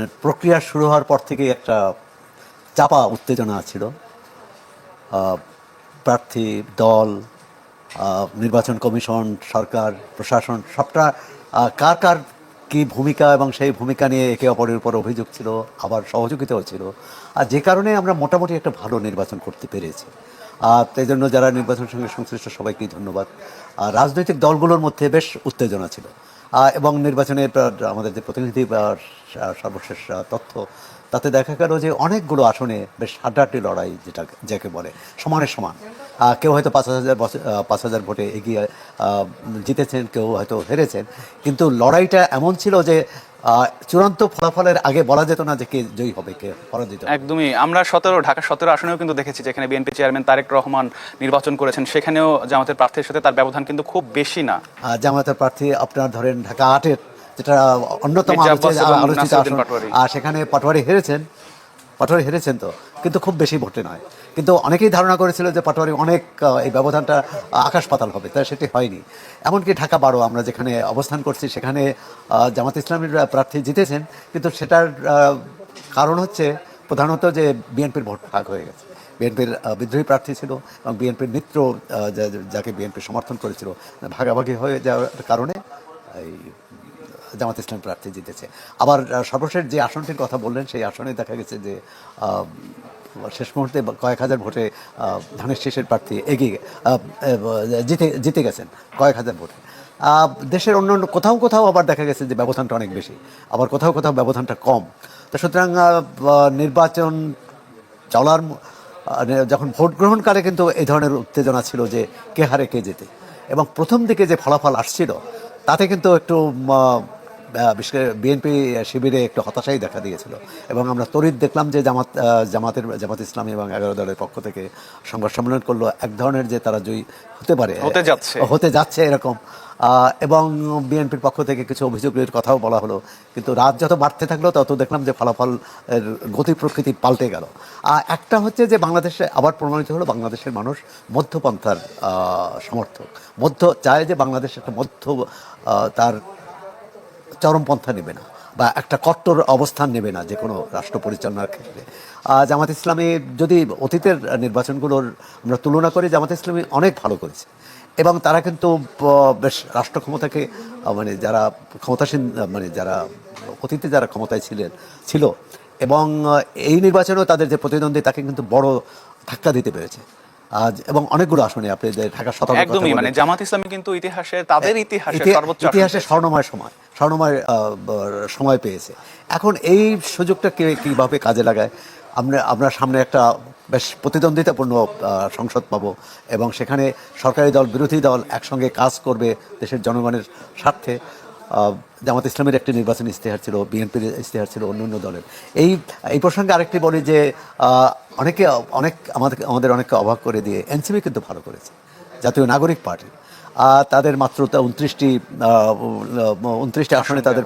নির্বাচনের প্রক্রিয়া শুরু হওয়ার পর থেকে একটা চাপা উত্তেজনা ছিল। প্রার্থী, দল, নির্বাচন কমিশন, সরকার, প্রশাসন সবটা কার কার কী ভূমিকা এবং সেই ভূমিকা নিয়ে একে অপরের উপর অভিযোগ ছিল, আবার সহযোগিতাও ছিল। আর যে কারণে আমরা মোটামুটি একটা ভালো নির্বাচন করতে পেরেছি। তাই জন্য যারা নির্বাচনের সঙ্গে সংশ্লিষ্ট সবাইকেই ধন্যবাদ। রাজনৈতিক দলগুলোর মধ্যে বেশ উত্তেজনা ছিল এবং নির্বাচনের আমাদের যে প্রতিনিধি সর্বশেষ তথ্য, তাতে দেখা গেল যে অনেকগুলো আসনে বেশ হাড্ডাহাড্ডি লড়াই, যাকে বলে সমানে সমান। কেউ হয়তো 5,000 ভোটে এগিয়ে জিতেছেন, কেউ হয়তো হেরেছেন, কিন্তু লড়াইটা এমন ছিল যে চূড়ান্ত ফলাফলের আগে বলা যেত না যে কে জয়ী হবে, কে পরাজিত। একদমই। আমরা ঢাকা 17 আসনেও কিন্তু দেখেছি যেখানে বিএনপি চেয়ারম্যান তারেক রহমান নির্বাচন করেছেন, সেখানেও জামাতের প্রার্থীর সাথে তার ব্যবধান কিন্তু খুব বেশি না। জামাতের প্রার্থী আপনার ধরেন ঢাকা 8-এর যেটা অন্যতম আলোচিত আসন, সেখানে পাটোয়ারি হেরেছেন তো, কিন্তু খুব বেশি ভোটে নয়। কিন্তু অনেকেই ধারণা করেছিল যে পাটোয়ারি অনেক এই ব্যবধানটা আকাশ পাতাল হবে, তাই সেটি হয়নি। এমনকি ঢাকা 12 আমরা যেখানে অবস্থান করছি সেখানে জামাত ইসলামীর প্রার্থী জিতেছেন, কিন্তু সেটার কারণ হচ্ছে প্রধানত যে বিএনপির ভোট ভাগ হয়ে গেছে। বিএনপির বিদ্রোহী প্রার্থী ছিল এবং বিএনপির মিত্র যাকে বিএনপি সমর্থন করেছিল, ভাগাভাগি হয়ে যাওয়ার কারণে এই জামাত ইসলাম প্রার্থী জিতেছে। আবার সর্বশেষ যে আসনটির কথা বললেন, সেই আসনে দেখা গেছে যে শেষ মুহূর্তে কয়েক হাজার ভোটে ধানের শীষের প্রার্থী এগিয়ে জিতে গেছেন কয়েক হাজার ভোটে। দেশের অন্য কোথাও আবার দেখা গেছে যে ব্যবধানটা অনেক বেশি, আবার কোথাও ব্যবধানটা কম। তো সুতরাং নির্বাচন চলার যখন ভোট গ্রহণকালে কিন্তু এই ধরনের উত্তেজনা ছিল যে কে হারে কে জেতে, এবং প্রথম দিকে যে ফলাফল আসছিল তাতে কিন্তু একটু বিশেষ করে বিএনপি শিবিরে একটু হতাশাই দেখা দিয়েছিল। এবং আমরা তড়িৎ দেখলাম যে জামাত ইসলামী এবং 11 দলের পক্ষ থেকে সংবাদ সম্মেলন করলো এক ধরনের যে তারা জয়ী হতে যাচ্ছে এরকম। এবং বিএনপির পক্ষ থেকে কিছু অভিযোগের কথাও বলা হলো, কিন্তু রাত যত বাড়তে থাকলো তত দেখলাম যে ফলাফল গতি প্রকৃতি পাল্টে গেল। একটা হচ্ছে যে বাংলাদেশে আবার প্রমাণিত হলো বাংলাদেশের মানুষ মধ্যপন্থার সমর্থক, চায় যে বাংলাদেশ একটা তার চরমপন্থা নেবে না বা একটা কট্টর অবস্থান নেবে না যে কোনো রাষ্ট্র পরিচালনার ক্ষেত্রে। জামাত ইসলামী যদি অতীতের নির্বাচনগুলোর আমরা তুলনা করি, জামাত ইসলামী অনেক ভালো করেছে এবং তারা কিন্তু বেশ রাষ্ট্র ক্ষমতাকে যারা ক্ষমতাসীন যারা অতীতে যারা ক্ষমতায় ছিল এবং এই নির্বাচনেও তাদের যে প্রতিদ্বন্দ্বী তাকে কিন্তু বড় ধাক্কা দিতে পেরেছে। এবং অনেকগুলো আসনে আপনি ঢাকা 17 একদমই জামাত ইসলামী কিন্তু ইতিহাসে স্বর্ণময় সময় পেয়েছে। এখন এই সুযোগটা কিভাবে কাজে লাগায়, আমরা সামনে একটা বেশ প্রতিদ্বন্দ্বিতাপূর্ণ সংসদ পাবো এবং সেখানে সরকারি দল বিরোধী দল একসঙ্গে কাজ করবে দেশের জনগণের স্বার্থে। জামাত ইসলামের একটি নির্বাচনী ইশতেহার ছিল, বিএনপির ইশতেহার ছিল, অন্য দলের। এই প্রসঙ্গে আরেকটি বলি যে আমাদের অনেককে অবাক করে দিয়ে এনসিপি কিন্তু ভালো করেছে, জাতীয় নাগরিক পার্টি। তাদের মাত্র 29টি আসনে তাদের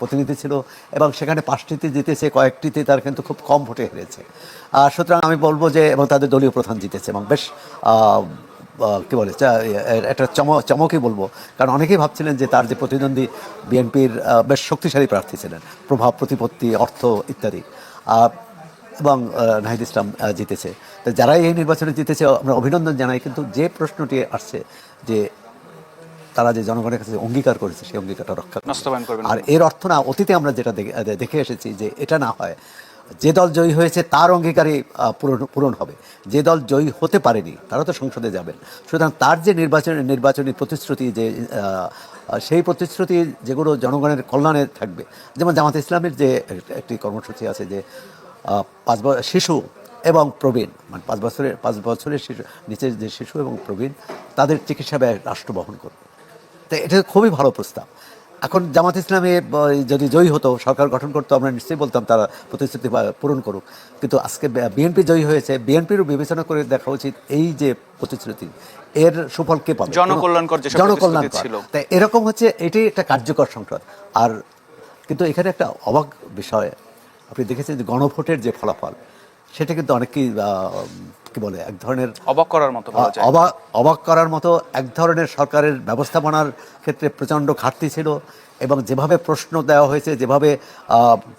প্রতিনিধি ছিল এবং সেখানে 5টিতে জিতেছে, কয়েকটিতে তার কিন্তু খুব কম ভোটে হেরেছে। সুতরাং আমি বলবো যে এবং তাদের দলীয় প্রধান জিতেছে এবং বেশ কী বলে একটা চমকই বলবো, কারণ অনেকেই ভাবছিলেন যে তার যে প্রতিদ্বন্দ্বী বিএনপির বেশ শক্তিশালী প্রার্থী ছিলেন, প্রভাব প্রতিপত্তি অর্থ ইত্যাদি, এবং নাহিদ ইসলাম জিতেছে। তো যারাই এই নির্বাচনে জিতেছে আমরা অভিনন্দন জানাই, কিন্তু যে প্রশ্নটি আসছে যে তারা যে জনগণের কাছে অঙ্গীকার করেছে সেই অঙ্গীকারটা রক্ষা করবে। আর এর অর্থ না, অতীতে আমরা যেটা দেখে এসেছি যে এটা না হয়, যে দল জয়ী হয়েছে তার অঙ্গীকারই পূরণ হবে, যে দল জয়ী হতে পারেনি তারা তো সংসদে যাবেন। সুতরাং তার যে নির্বাচনী প্রতিশ্রুতি, যে সেই প্রতিশ্রুতি যেগুলো জনগণের কল্যাণে থাকবে, যেমন জামাত ইসলামের যে একটি কর্মসূচি আছে যে 5 শিশু এবং প্রবীণ, 5 বছরের শিশু নিচের যে শিশু এবং প্রবীণ তাদের চিকিৎসা ব্যয় রাষ্ট্র বহন করবে। তো এটা খুবই ভালো প্রস্তাব। এখন জামাত ইসলামী যদি জয়ী হতো, সরকার গঠন করতো, আমরা নিশ্চয়ই বলতাম তারা প্রতিশ্রুতি পূরণ করুক। কিন্তু আজকে বিএনপি জয়ী হয়েছে, বিএনপিরও বিবেচনা করে দেখা উচিত এই যে প্রতিশ্রুতি এর সুফল কে পাবে, জনকল্যাণকর। তাই এরকম হচ্ছে, এটাই একটা কার্যকর সংসদ। আর কিন্তু এখানে একটা অবাক বিষয় আপনি দেখেছেন যে গণভোটের যে ফলাফল, সেটা কিন্তু অনেকেই কি বলে এক ধরনের অবাক করার মতো এক ধরনের সরকারের ব্যবস্থাপনার ক্ষেত্রে প্রচণ্ড ঘাটতি ছিল এবং যেভাবে প্রশ্ন দেওয়া হয়েছে, যেভাবে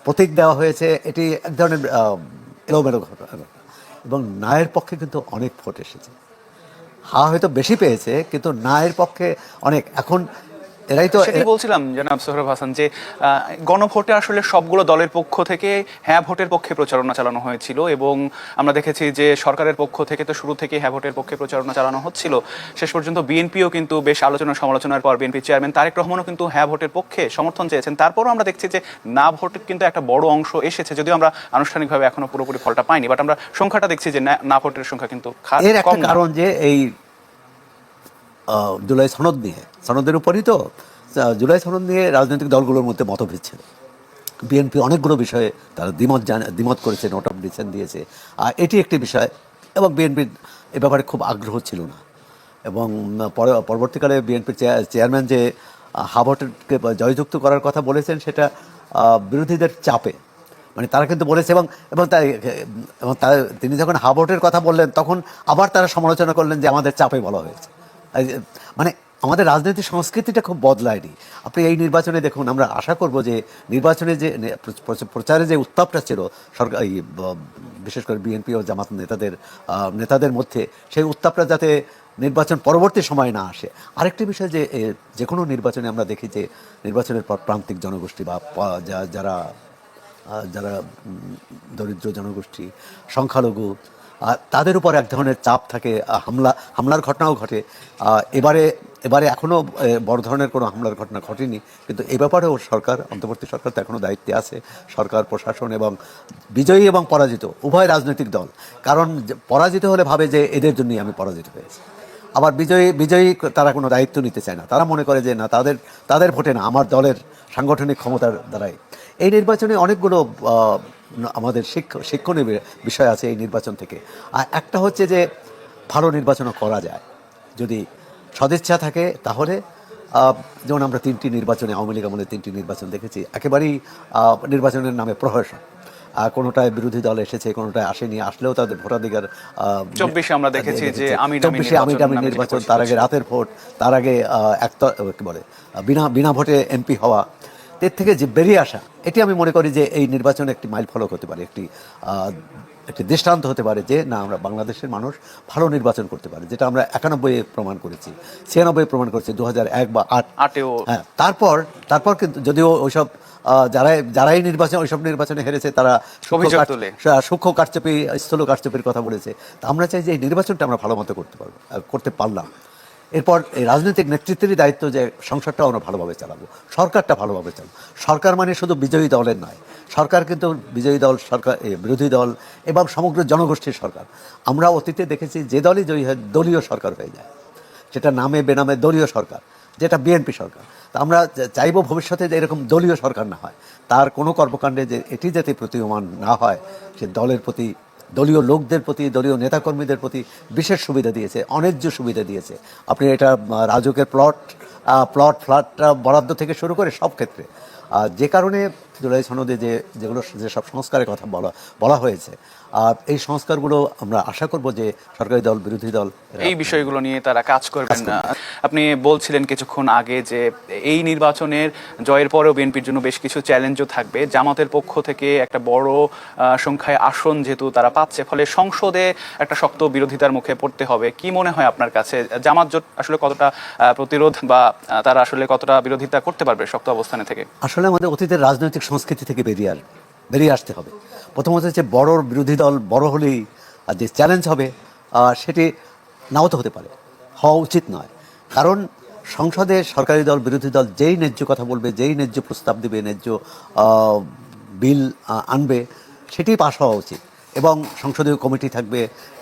প্রতীক দেওয়া হয়েছে, এটি এক ধরনের এলোমেলো ঘটনা। এবং নায়ের পক্ষে কিন্তু অনেক ভোট এসেছে। হয়তো বেশি পেয়েছে, কিন্তু নায়ের পক্ষে অনেক। এখন এরাই তো সেটাই বলছিলাম জনাব সোহরাব হাসান যে গণভোটে আসলে সবগুলো দলের পক্ষ থেকে হ্যাঁ ভোটের পক্ষে প্রচারণা চালানো হয়েছিল, এবং আমরা দেখেছি যে সরকারের পক্ষ থেকে তো শুরু থেকে হ্যাঁ ভোটের পক্ষে প্রচারণা চালানো হচ্ছিল। শেষ পর্যন্ত বিএনপিও কিন্তু বেশ আলোচনা সমালোচনার পর বিএনপি চেয়ারম্যান তারেক রহমানও কিন্তু হ্যাঁ ভোটের পক্ষে সমর্থন চেয়েছেন। তারপরও আমরা দেখছি যে না ভোটের কিন্তু একটা বড় অংশ এসেছে, যদিও আমরা আনুষ্ঠানিকভাবে এখনো পুরোপুরি ফলটা পাইনি, বাট আমরা সংখ্যাটা দেখছি যে না ভোটের সংখ্যা কিন্তু এর একটা কারণ যে এই জুলাই সনদ নিয়ে, সনদের উপরই তো জুলাই সনদ নিয়ে রাজনৈতিক দলগুলোর মধ্যে মতভেদ ছিল। বিএনপি অনেকগুলো বিষয়ে তারা দ্বিমত করেছে, নোট অফ ডিসেন্ট দিয়েছে, আর এটি একটি বিষয়। এবং বিএনপির এ ব্যাপারে খুব আগ্রহ ছিল না। এবং পরবর্তীকালে বিএনপির চেয়ারম্যান যে হাভোটকে জয়যুক্ত করার কথা বলেছেন, সেটা বিরোধীদের চাপে, মানে তারা কিন্তু বলেছে। এবং তিনি যখন হাভোটের কথা বললেন, তখন আবার তারা সমালোচনা করলেন যে আমাদের চাপে বলা হয়েছে। মানে আমাদের রাজনৈতিক সংস্কৃতিটা খুব বদলায়নি। আপনি এই নির্বাচনে দেখুন, আমরা আশা করব যে নির্বাচনে যে প্রচারে যে উত্তাপটা ছিল সরকার, বিশেষ করে বিএনপি ও জামাত নেতাদের মধ্যে, সেই উত্তাপটা যাতে নির্বাচন পরবর্তী সময় না আসে। আরেকটি বিষয় যে কোনো নির্বাচনে আমরা দেখি যে নির্বাচনের পর প্রান্তিক জনগোষ্ঠী বা যারা দরিদ্র জনগোষ্ঠী, সংখ্যালঘু, তাদের উপর এক ধরনের চাপ থাকে, হামলার ঘটনাও ঘটে। এবারে এখনও বড় ধরনের কোনো হামলার ঘটনা ঘটেনি, কিন্তু এ ব্যাপারেও অন্তর্বর্তী সরকার তো এখনও দায়িত্বে আছে, সরকার প্রশাসন এবং বিজয়ী এবং পরাজিত উভয় রাজনৈতিক দল। কারণ পরাজিত হলে ভাবে যে এদের জন্যই আমি পরাজিত হয়েছি। আবার বিজয়ী তারা কোনো দায়িত্ব নিতে চায় না, তারা মনে করে যে না, তাদের ভোটে না, আমার দলের সাংগঠনিক ক্ষমতার দ্বারাই। এই নির্বাচনে অনেকগুলো আমাদের শিক্ষণীয় বিষয় আছে এই নির্বাচন থেকে। আর একটা হচ্ছে যে ভালো নির্বাচনও করা যায় যদি সদিচ্ছা থাকে। তাহলে যেমন আমরা 3টি নির্বাচনে, আওয়ামী লীগ আমলে 3টি নির্বাচন দেখেছি, একেবারেই নির্বাচনের নামে প্রহসন। কোনোটায় বিরোধী দল এসেছে, কোনোটায় আসেনি, আসলেও তাদের ভোটাধিকার। 24 আমরা দেখেছি যে 24 আমিডামি নির্বাচন, তার আগে রাতের ভোট, তার আগে কি বলে বিনা ভোটে এমপি হওয়া। এর থেকে যে বেরিয়ে আসা, এটি আমি মনে করি যে এই নির্বাচন একটি মাইল ফলক হতে পারে, একটি দৃষ্টান্ত হতে পারে যে না, আমরা বাংলাদেশের মানুষ ভালো নির্বাচন করতে পারে, যেটা আমরা 91-এ প্রমাণ করেছি, 96-এ প্রমাণ করেছি, 2001 বা 8-এও। হ্যাঁ, তারপর কিন্তু যদিও ওইসব যারাই ওইসব নির্বাচনে হেরেছে, তারা সূক্ষ্ম কারচুপি, স্থূল কারচুপির কথা বলেছে। তা আমরা চাই যে এই নির্বাচনটা আমরা ভালো মতো করতে পারলাম। এরপর এই রাজনৈতিক নেতৃত্বেরই দায়িত্ব যে সংসদটাও আমরা ভালোভাবে চালাবো, সরকারটা ভালোভাবে চালাবো। সরকার মানে শুধু বিজয়ী দলের নয়, সরকার কিন্তু বিজয়ী দল, সরকার, বিরোধী দল এবং সমগ্র জনগোষ্ঠীর সরকার। আমরা অতীতে দেখেছি যে দলই জয়ী হয় দলীয় সরকার হয়ে যায়, সেটা নামে বেনামে দলীয় সরকার, যেটা বিএনপি সরকার। তা আমরা চাইবো ভবিষ্যতে যে এরকম দলীয় সরকার না হয়, তার কোনো কর্মকাণ্ডে যে এটি যাতে প্রতীয়মান না হয়। সে দলের প্রতি, দলীয় লোকদের প্রতি, দলীয় নেতাকর্মীদের প্রতি বিশেষ সুবিধা দিয়েছে, অন্যায্য সুবিধা দিয়েছে। আপনি এটা রাজুকের ফ্ল্যাট বরাদ্দ থেকে শুরু করে সব ক্ষেত্রে, যে কারণে জুলাই সনদে যেসব সংস্কারের কথা বলা হয়েছে, এই সংস্কারগুলো আমরা আশা করব যে সরকারি দল, বিরোধী দল এই বিষয়গুলো নিয়ে তারা কাজ করবেন না। আপনি বলছিলেন কিছুক্ষণ আগে যে এই নির্বাচনের জয়ের পরেও বিএনপির জন্য বেশ কিছু চ্যালেঞ্জও থাকবে। জামাতের পক্ষ থেকে একটা বড় সংখ্যায় আসন যেহেতু তারা পাচ্ছে, ফলে সংসদে একটা শক্ত বিরোধিতার মুখে পড়তে হবে। কি মনে হয় আপনার কাছে, জামাত জোট আসলে কতটা প্রতিরোধ বা তারা আসলে কতটা বিরোধিতা করতে পারবে শক্ত অবস্থানে থেকে? আসলে আমাদের অতীতের রাজনৈতিক সংস্কৃতি থেকে বেরিয়ে আসতে হবে। প্রথমত হচ্ছে বড় বিরোধী দল বড় হলেই যে চ্যালেঞ্জ হবে, সেটি নাও তো হতে পারে, হওয়া উচিত নয়। কারণ সংসদে সরকারি দল, বিরোধী দল যেই ন্যায্য কথা বলবে, যেই ন্যায্য প্রস্তাব দেবে, ন্যায্য বিল আনবে, সেটি পাশ হওয়া উচিত। এবং সংসদীয় কমিটি থাকবে।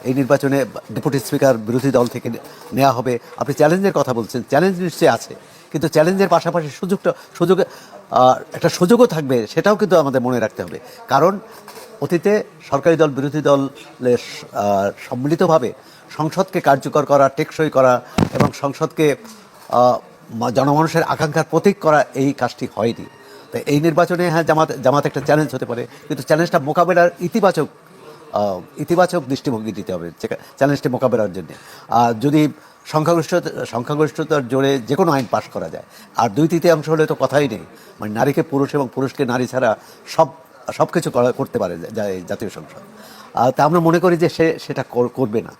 এই নির্বাচনে ডেপুটি স্পিকার বিরোধী দল থেকে নেওয়া হবে। আপনি চ্যালেঞ্জের কথা বলছেন, চ্যালেঞ্জ নিশ্চয়ই আছে, কিন্তু চ্যালেঞ্জের পাশাপাশি একটা সুযোগও থাকবে, সেটাও কিন্তু আমাদের মনে রাখতে হবে। কারণ অতীতে সরকারি দল, বিরোধী দলের সম্মিলিতভাবে সংসদকে কার্যকর করা, টেকসই করা এবং সংসদকে জনমানুষের আকাঙ্ক্ষার প্রতীক করা, এই কাজটি হয়নি। তো এই নির্বাচনে হ্যাঁ, জামাত একটা চ্যালেঞ্জ হতে পারে, কিন্তু চ্যালেঞ্জটা মোকাবেলার ইতিবাচক ইতিবাচক দৃষ্টিভঙ্গি দিতে হবে চ্যালেঞ্জটি মোকাবেলার জন্য। আর যদি সংখ্যাগরিষ্ঠতার জোরে যে কোনো আইন পাশ করা যায়, আর 2/3 হলে তো কথাই নেই, মানে নারীকে পুরুষ এবং পুরুষকে নারী ছাড়া সব কিছু করতে পারে জাতীয় সংসদ। তা আমরা মনে করি যে সেটা করবে না।